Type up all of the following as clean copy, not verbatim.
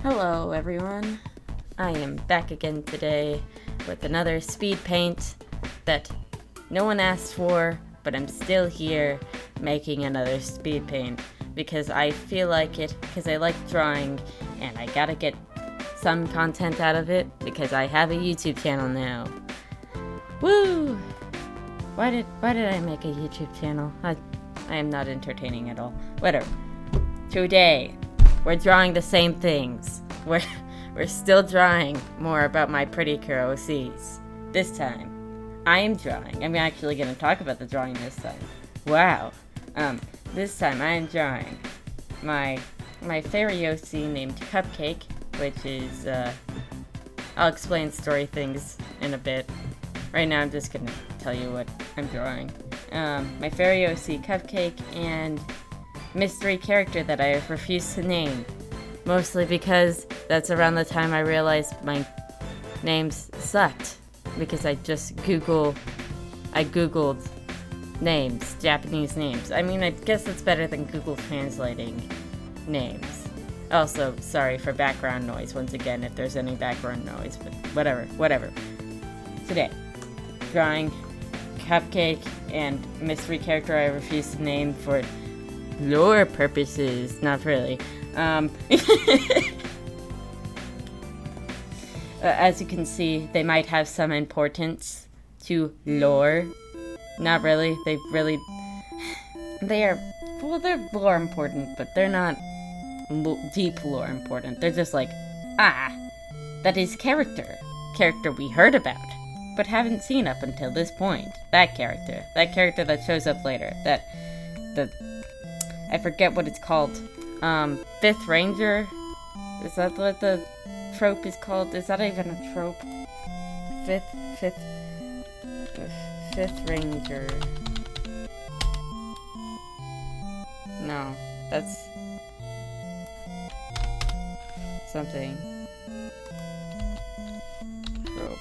Hello everyone, I am back again today with another Speedpaint that no one asked for, but I'm still here making another Speedpaint because I feel like it, because I like drawing and I gotta get some content out of it because I have a YouTube channel now. Woo! Why did I make a YouTube channel? I am not entertaining at all. Whatever. Today, we're drawing the same things. We're still drawing more about my Precure OCs. This time, I am drawing. I'm actually going to talk about the drawing this time. Wow. This time I am drawing my fairy OC named Cupcake, which is, I'll explain story things in a bit. Right now I'm just going to tell you what I'm drawing. My fairy OC Cupcake and mystery character that I have refused to name. Mostly because that's around the time I realized my names sucked. Because I googled names, Japanese names. I mean, I guess that's better than Google translating names. Also, sorry for background noise once again if there's any background noise, but whatever. Today, drawing Cupcake and mystery character I refuse to name for lore purposes, not really. As you can see, they might have some importance to lore. Not really. They're lore important, but they're not deep lore important. They're just like, that is character we heard about, but haven't seen up until this point. That character that shows up later. I forget what it's called. Fifth Ranger? Is that what the trope is called? Is that even a trope? Fifth Ranger. No, that's something. Trope.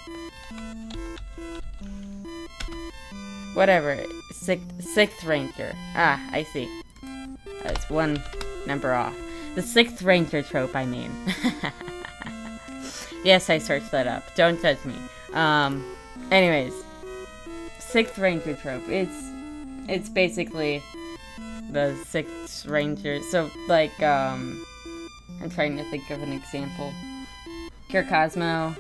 Whatever. Sixth Ranger. I see. That's one number off. The Sixth Ranger trope, I mean. Yes, I searched that up. Don't judge me. Anyways. Sixth Ranger trope. It's basically the Sixth Ranger. So, like, I'm trying to think of an example. Cure Cosmo.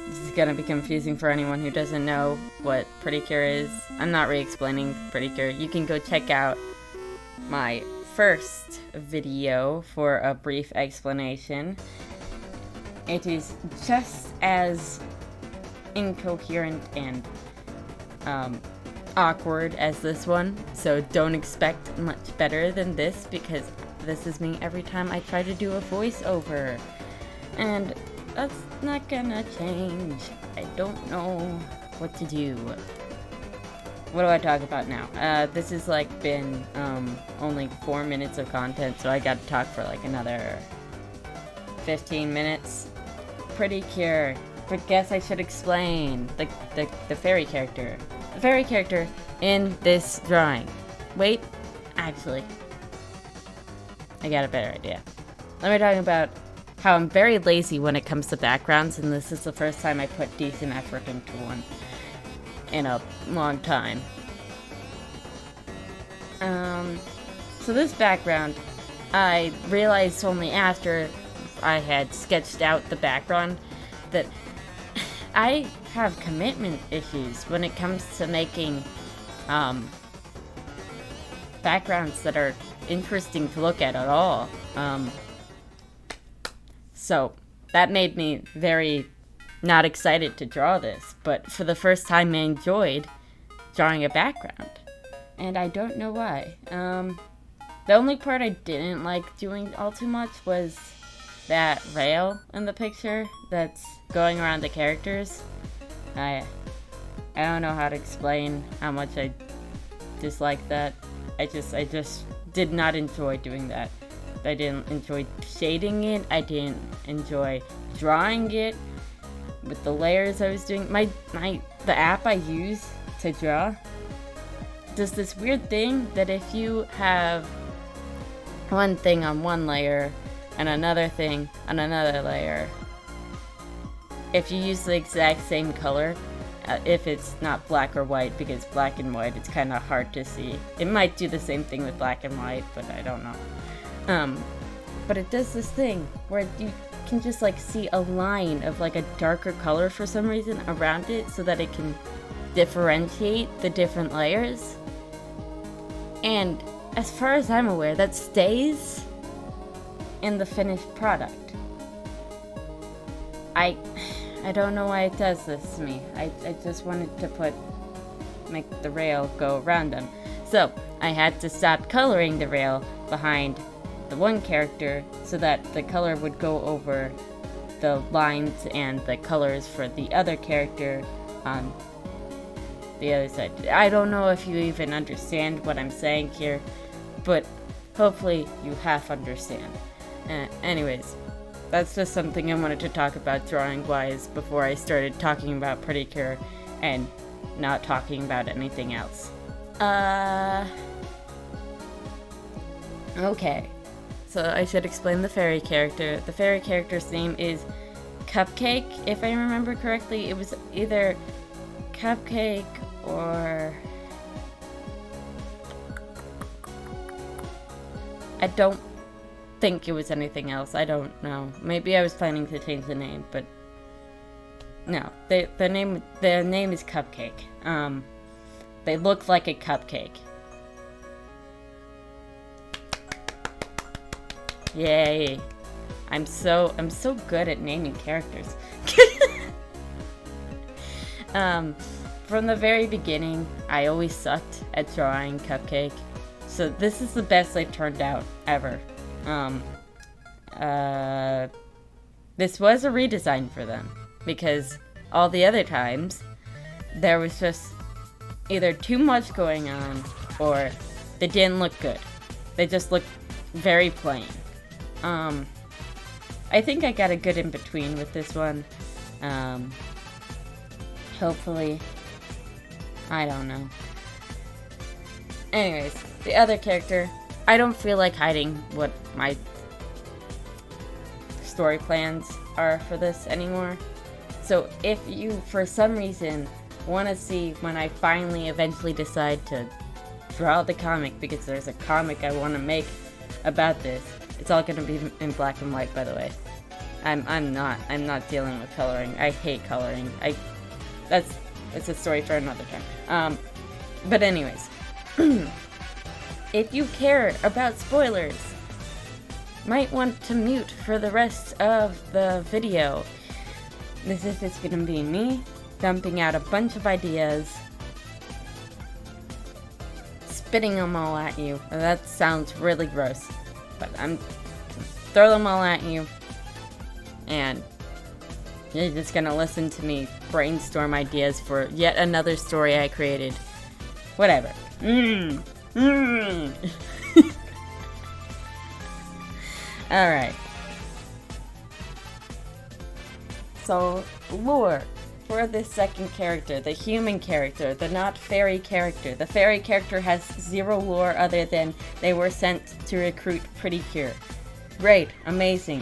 This is gonna be confusing for anyone who doesn't know what Precure is. I'm not re-explaining Precure. You can go check out my first video for a brief explanation. It is just as incoherent and awkward as this one, so don't expect much better than this because this is me every time I try to do a voiceover, and that's not gonna change. I don't know what to do. What do I talk about now? This has been only 4 minutes of content, so I gotta talk for another 15 minutes. Precure. But guess I should explain the fairy character. The fairy character in this drawing. Wait, actually, I got a better idea. Let me talk about how I'm very lazy when it comes to backgrounds, and this is the first time I put decent effort into one in a long time. So this background, I realized only after I had sketched out the background that I have commitment issues when it comes to making backgrounds that are interesting to look at all. So that made me very not excited to draw this, but for the first time I enjoyed drawing a background, and I don't know why. The only part I didn't like doing all too much was that rail in the picture that's going around the characters. I don't know how to explain how much I dislike that. I just did not enjoy doing that. I didn't enjoy shading it. I didn't enjoy drawing it with the layers I was doing. The app I use to draw does this weird thing that if you have one thing on one layer And another thing, on another layer, if you use the exact same color, if it's not black or white, because black and white, it's kind of hard to see. It might do the same thing with black and white, but I don't know. But it does this thing where you can just like see a line of like a darker color for some reason around it so that it can differentiate the different layers. And as far as I'm aware, that stays in the finished product. I don't know why it does this to me. I just wanted to make the rail go around them. So I had to stop coloring the rail behind the one character so that the color would go over the lines and the colors for the other character on the other side. I don't know if you even understand what I'm saying here, but hopefully you half understand. Anyways, that's just something I wanted to talk about drawing-wise before I started talking about Precure and not talking about anything else. Okay. So I should explain the fairy character. The fairy character's name is Cupcake, if I remember correctly. It was either Cupcake or... I don't think it was anything else. I don't know. Maybe I was planning to change the name, but no. The name is Cupcake. They look like a cupcake. Yay. I'm so good at naming characters. From the very beginning, I always sucked at drawing Cupcake. So this is the best they've turned out ever. This was a redesign for them because all the other times there was just either too much going on or they didn't look good. They just looked very plain. I think I got a good in between with this one. Hopefully. I don't know. Anyways, the other character, I don't feel like hiding what my story plans are for this anymore. So if you, for some reason, want to see when I finally eventually decide to draw the comic, because there's a comic I want to make about this, it's all going to be in black and white, by the way. I'm not dealing with coloring. I hate coloring. It's a story for another time. But anyways, if you care about spoilers, might want to mute for the rest of the video. This is just gonna be me dumping out a bunch of ideas, spitting them all at you. That sounds really gross, but I'm throw them all at you, and you're just gonna listen to me brainstorm ideas for yet another story I created. Whatever. Alright. So, lore for this second character, the human character, the not fairy character. The fairy character has zero lore other than they were sent to recruit Precure. Great, amazing.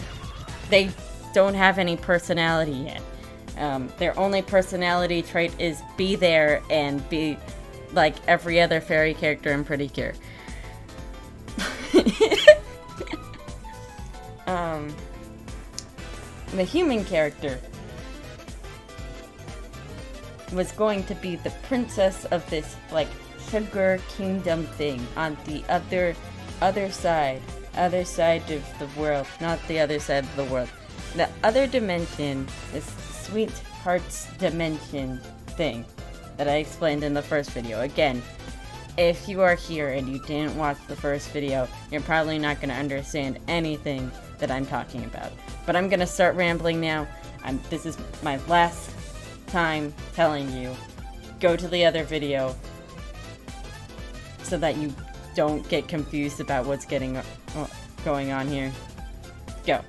They don't have any personality yet. Their only personality trait is be there and be like every other fairy character in Precure. The human character was going to be the princess of this like sugar kingdom thing on the other side of the world, not the other side of the world. The other dimension is Sweetheart's dimension thing that I explained in the first video. Again, if you are here and you didn't watch the first video, you're probably not going to understand anything that I'm talking about. But I'm going to start rambling now. This is my last time telling you, go to the other video so that you don't get confused about what's going on here. Go.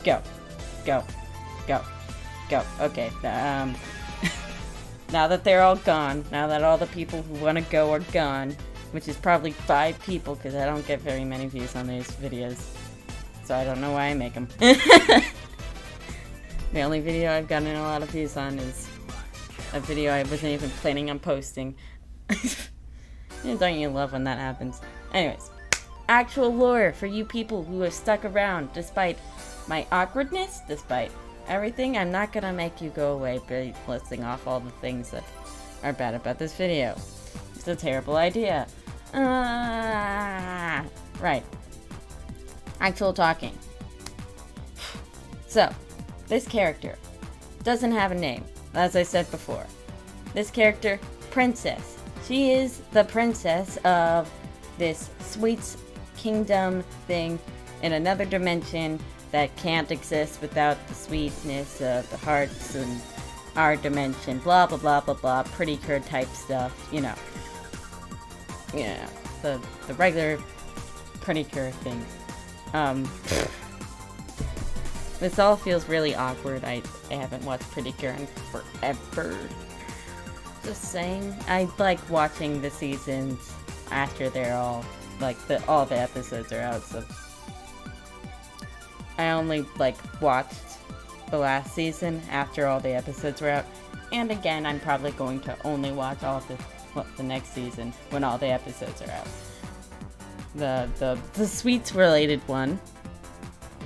Go. Go. Go. Go. Okay. Now that they're all gone, now that all the people who want to go are gone, which is probably 5 people because I don't get very many views on these videos. so I don't know why I make them. The only video I've gotten a lot of views on is a video I wasn't even planning on posting. Don't you love when that happens? Anyways, actual lore for you people who have stuck around despite my awkwardness, despite everything. I'm not gonna make you go away by listing off all the things that are bad about this video. It's a terrible idea. Right. Actual talking. So, this character doesn't have a name, as I said before. This character, Princess. She is the princess of this sweets kingdom thing in another dimension that can't exist without the sweetness of the hearts and our dimension. Blah, blah, blah, blah, blah. Precure type stuff, you know. Yeah, the regular Precure things. This all feels really awkward. I haven't watched Precure in forever. Just saying. I like watching the seasons after they're all, like, all the episodes are out, so I only, like, watched the last season after all the episodes were out. And again, I'm probably going to only watch all of the next season when all the episodes are out. The sweets related one.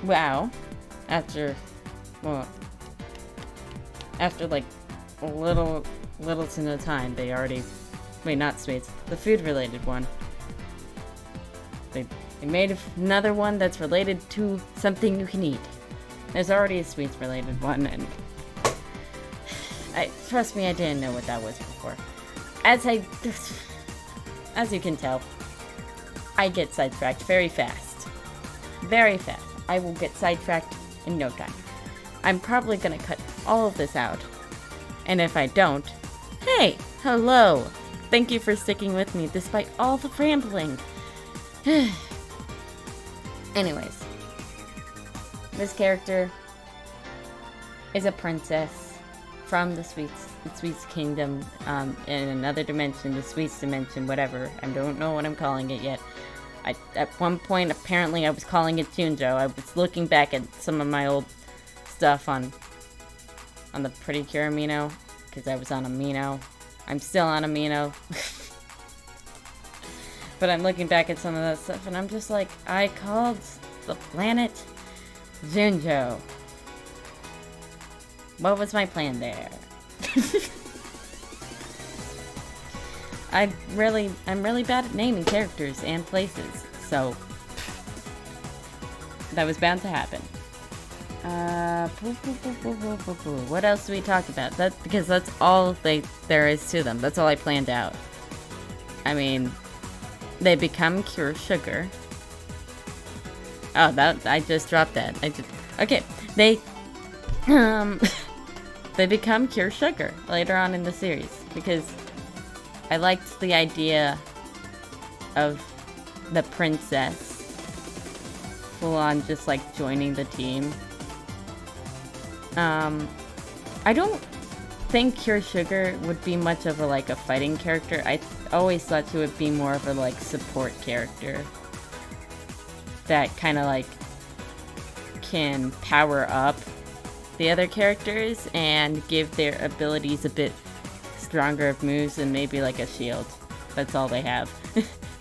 Wow. After like a little to no time, they already, wait, not sweets, the food related one. They made another one that's related to something you can eat. There's already a sweets related one, and trust me, I didn't know what that was before. As you can tell, I get sidetracked very fast. Very fast. I will get sidetracked in no time. I'm probably gonna cut all of this out. And if I don't, hey, hello. Thank you for sticking with me despite all the rambling. Anyways, this character is a princess from the Sweets Kingdom, in another dimension, the Sweets dimension, whatever. I don't know what I'm calling it yet. At one point, apparently I was calling it Junjo. I was looking back at some of my old stuff on the Precure Amino, because I was on Amino. I'm still on Amino. But I'm looking back at some of that stuff, and I'm just like, I called the planet Junjo. What was my plan there? I'm really bad at naming characters and places, so that was bound to happen. What else do we talk about? Because that's all there is to them. That's all I planned out. I mean, they become Cure Sugar. Oh, I just dropped that. Okay, they become Cure Sugar later on in the series because I liked the idea of the princess full on just like joining the team. I don't think Cure Sugar would be much of a fighting character. I always thought she would be more of a support character that kind of can power up the other characters and give their abilities a bit stronger of moves and maybe a shield. That's all they have.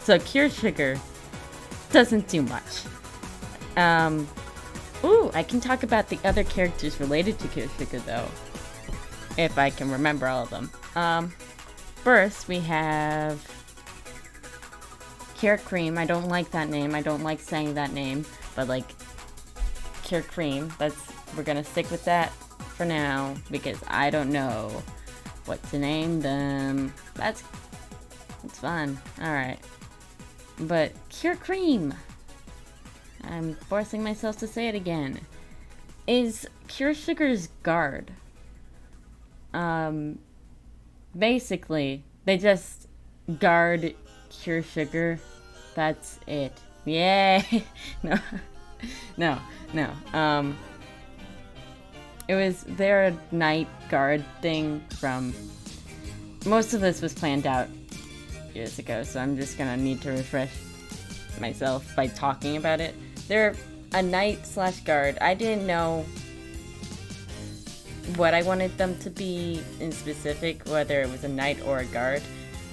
So Cure Sugar doesn't do much. Ooh, I can talk about the other characters related to Cure Sugar though, if I can remember all of them. First we have Cure Cream. I don't like that name. I don't like saying that name, but Cure Cream. We're gonna stick with that for now because I don't know what to name them. That's fun. Alright. But Cure Cream, I'm forcing myself to say it again, is Cure Sugar's guard. Basically, they just guard Cure Sugar. That's it. Yay! No. It was their night guard thing from... Most of this was planned out years ago, so I'm just gonna need to refresh myself by talking about it. Their a knight slash guard. I didn't know what I wanted them to be in specific, whether it was a knight or a guard,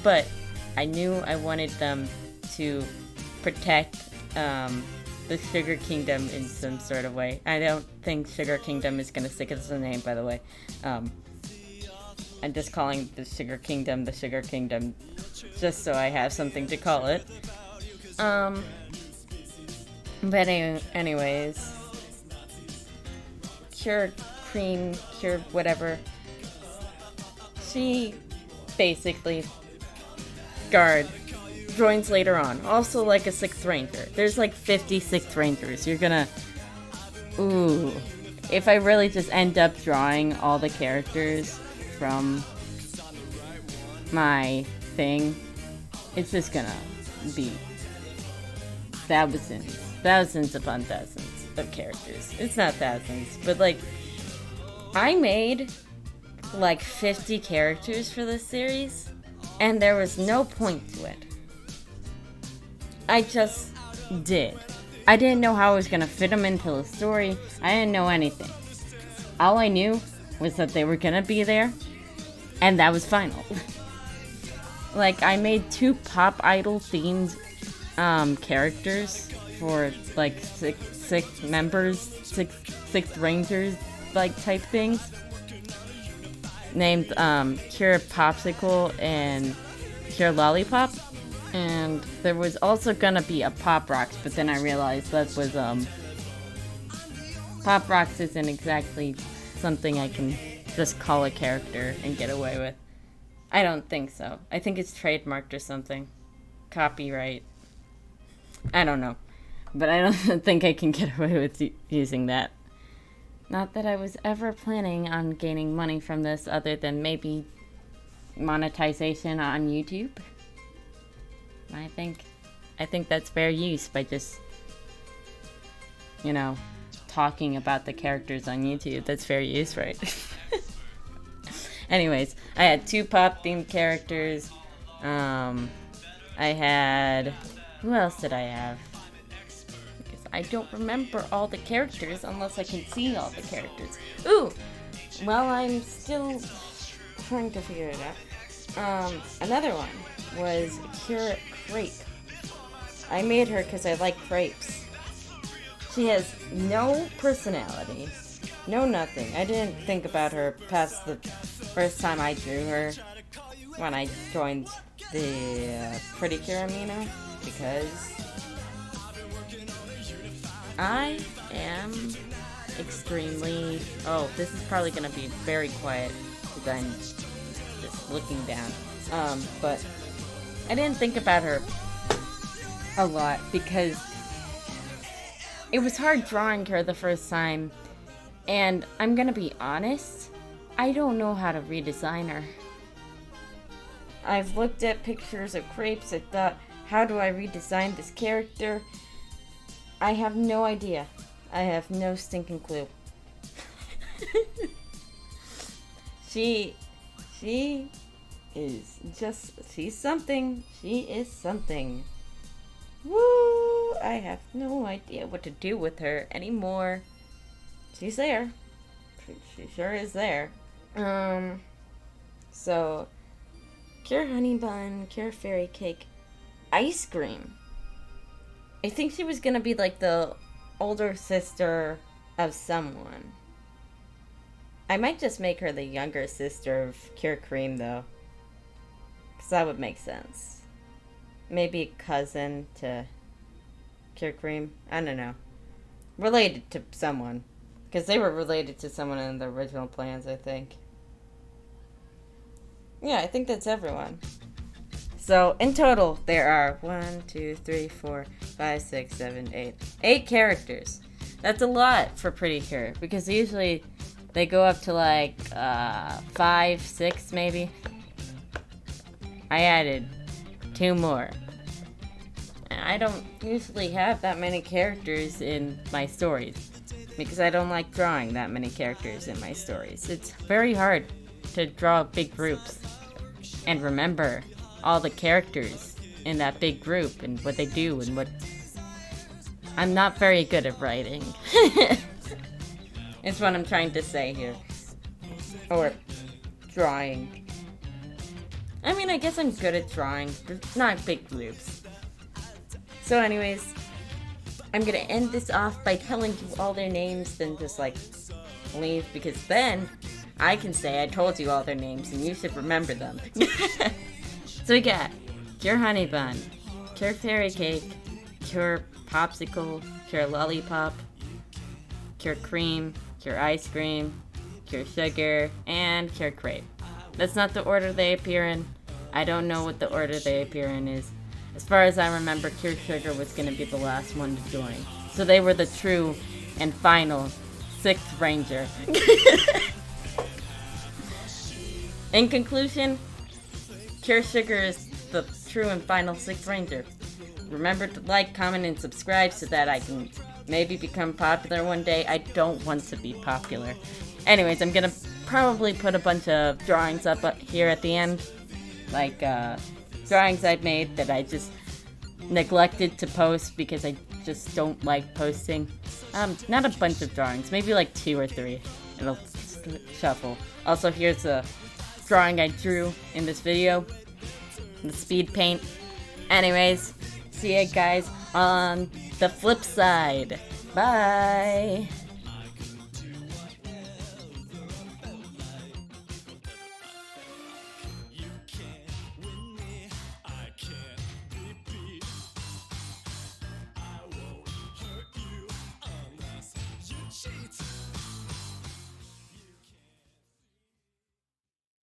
but I knew I wanted them to protect the Sugar Kingdom in some sort of way. I don't think Sugar Kingdom is gonna stick as a name, by the way. I'm just calling the Sugar Kingdom just so I have something to call it. But anyways, Cure Cream, Cure whatever. She basically guard joins later on. Also like a 6th ranger. There's like 50 6th rangers. You're gonna... Ooh. If I really just end up drawing all the characters from my thing, it's just gonna be thousands upon thousands of characters. It's not thousands, but like, I made like 50 characters for this series, and there was no point to it. I just did. I didn't know how I was gonna fit them into the story. I didn't know anything. All I knew was that they were gonna be there, and that was final. Like, I made 2 Pop Idol themed characters for like six members, six rangers like type things, named Cure Popsicle and Cure Lollipop. And there was also gonna be a Pop Rocks, but then I realized that was Pop Rocks isn't exactly something I can just call a character and get away with. I don't think so. I think it's trademarked or something. Copyright. I don't know. But I don't think I can get away with using that. Not that I was ever planning on gaining money from this other than maybe monetization on YouTube. I think that's fair use by just, you know, talking about the characters on YouTube. That's fair use, right? Anyways, I had 2 pop-themed characters. I had... Who else did I have? Because I don't remember all the characters unless I can see all the characters. Ooh! Well, I'm still trying to figure it out. Another one was Cure Crepe. I made her because I like crepes. She has no personality. No nothing. I didn't think about her past the first time I drew her when I joined the Precure Amino, because I am extremely... Oh, this is probably going to be very quiet because I'm just looking down. But I didn't think about her a lot because it was hard drawing her the first time, and I'm gonna be honest, I don't know how to redesign her. I've looked at pictures of crepes, I thought, how do I redesign this character? I have no idea. I have no stinking clue. She is just, she's something. She is something. Woo! I have no idea what to do with her anymore. She's there. She sure is there. So, Cure Honey Bun, Cure Fairy Cake, Ice Cream. I think she was gonna be like the older sister of someone. I might just make her the younger sister of Cure Cream, though. Because that would make sense. Maybe a cousin to Cure Cream. I don't know. Related to someone. Because they were related to someone in the original plans, I think. Yeah, I think that's everyone. So, in total, there are 1, 2, 3, 4, 5, 6, 7, 8. 8 characters. That's a lot for Pretty Cure. Because usually they go up to like 5, 6 maybe. I added 2 more. I don't usually have that many characters in my stories because I don't like drawing that many characters in my stories. It's very hard to draw big groups and remember all the characters in that big group and what they do and what... I'm not very good at writing. It's what I'm trying to say here. Or drawing. I mean, I guess I'm good at drawing, but not big groups. So anyways, I'm gonna end this off by telling you all their names, then just like leave, because then I can say I told you all their names and you should remember them. So we got Cure Honey Bun, Cure Fairy Cake, Cure Popsicle, Cure Lollipop, Cure Cream, Cure Ice Cream, Cure Sugar, and Cure Crepe. That's not the order they appear in. I don't know what the order they appear in is. As far as I remember, Cure Sugar was going to be the last one to join. So they were the true and final 6th Ranger. In conclusion, Cure Sugar is the true and final 6th Ranger. Remember to like, comment, and subscribe so that I can maybe become popular one day. I don't want to be popular. Anyways, I'm gonna probably put a bunch of drawings up here at the end. Like, drawings I've made that I just neglected to post because I just don't like posting. Not a bunch of drawings, maybe like 2 or 3. It'll shuffle. Also, here's a drawing I drew in this video. The Speedpaint. Anyways, see you guys on the flip side. Bye!